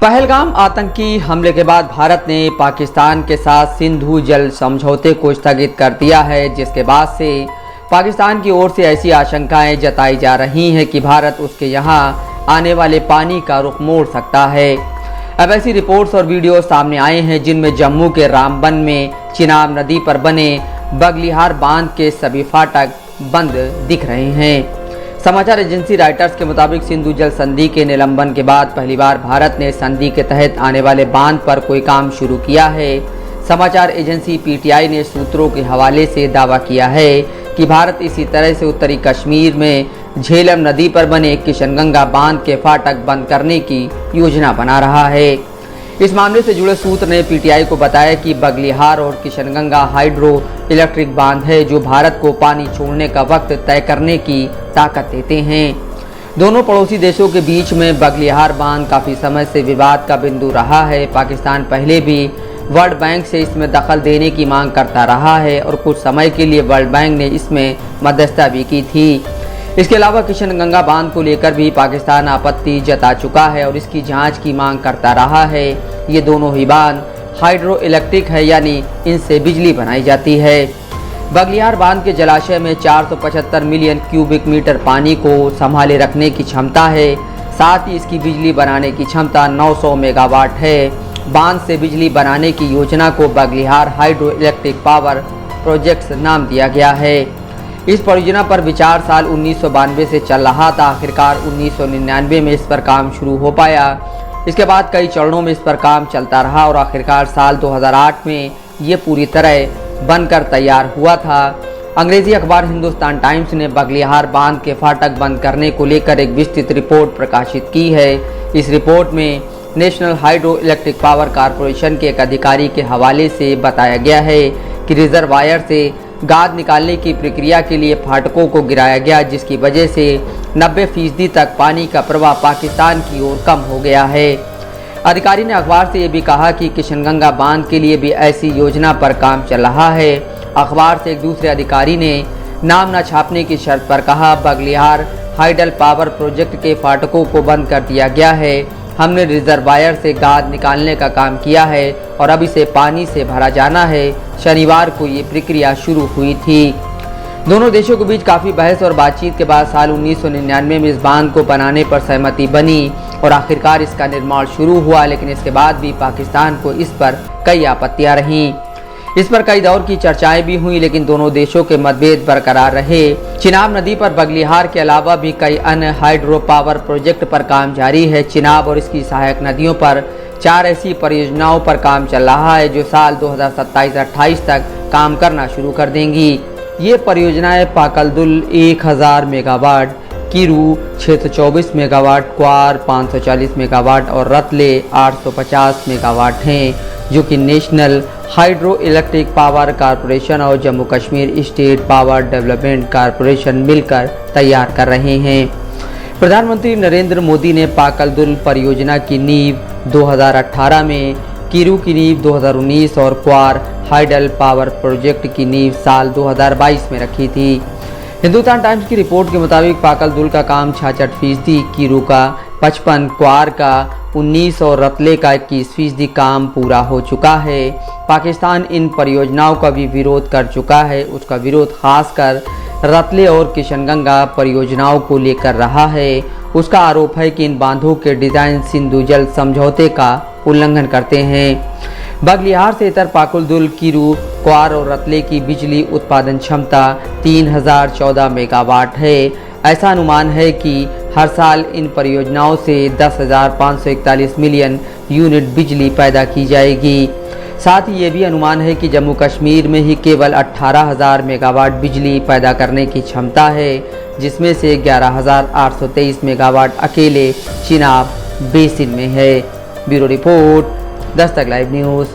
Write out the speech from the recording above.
पहलगाम आतंकी हमले के बाद भारत ने पाकिस्तान के साथ सिंधु जल समझौते को स्थगित कर दिया है, जिसके बाद से पाकिस्तान की ओर से ऐसी आशंकाएं जताई जा रही हैं कि भारत उसके यहां आने वाले पानी का रुख मोड़ सकता है। अब ऐसी रिपोर्ट्स और वीडियो सामने आए हैं जिनमें जम्मू के रामबन में चिनाब नदी पर बने बगलिहार बांध के सभी फाटक बंद दिख रहे हैं। समाचार एजेंसी रॉयटर्स के मुताबिक सिंधु जल संधि के निलंबन के बाद पहली बार भारत ने संधि के तहत आने वाले बांध पर कोई काम शुरू किया है। समाचार एजेंसी पीटीआई ने सूत्रों के हवाले से दावा किया है कि भारत इसी तरह से उत्तरी कश्मीर में झेलम नदी पर बने किशनगंगा बांध के फाटक बंद करने की योजना बना रहा है। इस मामले से जुड़े सूत्र ने पीटीआई को बताया कि बगलिहार और किशनगंगा हाइड्रो इलेक्ट्रिक बांध है जो भारत को पानी छोड़ने का वक्त तय करने की ताकत देते हैं। दोनों पड़ोसी देशों के बीच में बगलिहार बांध काफ़ी समय से विवाद का बिंदु रहा है। पाकिस्तान पहले भी वर्ल्ड बैंक से इसमें दखल देने की मांग करता रहा है और कुछ समय के लिए वर्ल्ड बैंक ने इसमें मध्यस्थता भी की थी। इसके अलावा किशनगंगा बांध को लेकर भी पाकिस्तान आपत्ति जता चुका है और इसकी जांच की मांग करता रहा है। ये दोनों ही बांध हाइड्रो इलेक्ट्रिक है, यानी इनसे बिजली बनाई जाती है। बगलिहार बांध के जलाशय में 475 मिलियन क्यूबिक मीटर पानी को संभाले रखने की क्षमता है। साथ ही इसकी बिजली बनाने की क्षमता 900 मेगावाट है। बांध से बिजली बनाने की योजना को Baglihar hydro electric power project नाम दिया गया है। इस परियोजना पर विचार साल 1992 से चल रहा था। आखिरकार 1999 में इस पर काम शुरू हो पाया। इसके बाद कई चरणों में इस पर काम चलता रहा और आखिरकार साल 2008 में ये पूरी तरह बनकर तैयार हुआ था। अंग्रेजी अखबार हिंदुस्तान टाइम्स ने बगलिहार बांध के फाटक बंद करने को लेकर एक विस्तृत रिपोर्ट प्रकाशित की है। इस रिपोर्ट में national hydro electric power corporation के एक अधिकारी के हवाले से बताया गया है कि रिजर्वायर से गाद निकालने की प्रक्रिया के लिए फाटकों को गिराया गया, जिसकी वजह से 90% तक पानी का प्रवाह पाकिस्तान की ओर कम हो गया है। अधिकारी ने अखबार से ये भी कहा कि किशनगंगा बांध के लिए भी ऐसी योजना पर काम चल रहा है। अखबार से एक दूसरे अधिकारी ने नाम न छापने की शर्त पर कहा, बगलिहार हाइडल पावर प्रोजेक्ट के फाटकों को बंद कर दिया गया है। हमने रिजर्वायर से गाद निकालने का काम किया है और अब इसे पानी से भरा जाना है। शनिवार को ये प्रक्रिया शुरू हुई थी। दोनों देशों के बीच काफ़ी बहस और बातचीत के बाद साल 1999 में इस बांध को बनाने पर सहमति बनी और आखिरकार इसका निर्माण शुरू हुआ, लेकिन इसके बाद भी पाकिस्तान को इस पर कई आपत्तियां रहीं। इस पर कई दौर की चर्चाएं भी हुई, लेकिन दोनों देशों के मतभेद बरकरार रहे। चिनाब नदी पर बगलिहार के अलावा भी कई अन्य हाइड्रो पावर प्रोजेक्ट पर काम जारी है। चिनाब और इसकी सहायक नदियों पर 4 ऐसी परियोजनाओं पर काम चल रहा है जो साल 2027-28 तक काम करना शुरू कर देंगी। ये परियोजनाएं Pakal Dul 1000 megawatt, Kiru 624 megawatt, Kwar 540 megawatt और रतले 850 मेगावाट हैं, जो कि national hydro electric power corporation और Jammu Kashmir state power development corporation मिलकर तैयार कर रहे हैं। प्रधानमंत्री नरेंद्र मोदी ने पाकलदुल परियोजना की नींव 2018 में, किरू की नींव 2019 और क्वार हाइडल पावर प्रोजेक्ट की नींव साल 2022 में रखी थी। हिंदुस्तान टाइम्स की रिपोर्ट के मुताबिक पाकलदुल का काम 66%, किरू का 55%, क्वार का 19% और रतले का 21% काम पूरा हो चुका है। पाकिस्तान इन परियोजनाओं का भी विरोध कर चुका है। उसका विरोध खासकर रतले और किशनगंगा परियोजनाओं को लेकर रहा है। उसका आरोप है कि इन बांधों के डिज़ाइन सिंधु जल समझौते का उल्लंघन करते हैं। बगलिहार से इतर पाकलदुल, किरू, क्वार और रतले की बिजली उत्पादन क्षमता 3014 मेगावाट है। ऐसा अनुमान है कि हर साल इन परियोजनाओं से 10,541 मिलियन यूनिट बिजली पैदा की जाएगी। साथ ही ये भी अनुमान है कि जम्मू कश्मीर में ही केवल 18,000 मेगावाट बिजली पैदा करने की क्षमता है, जिसमें से 11,823 मेगावाट अकेले चिनाब बेसिन में है। Bureau report, Dastak live news.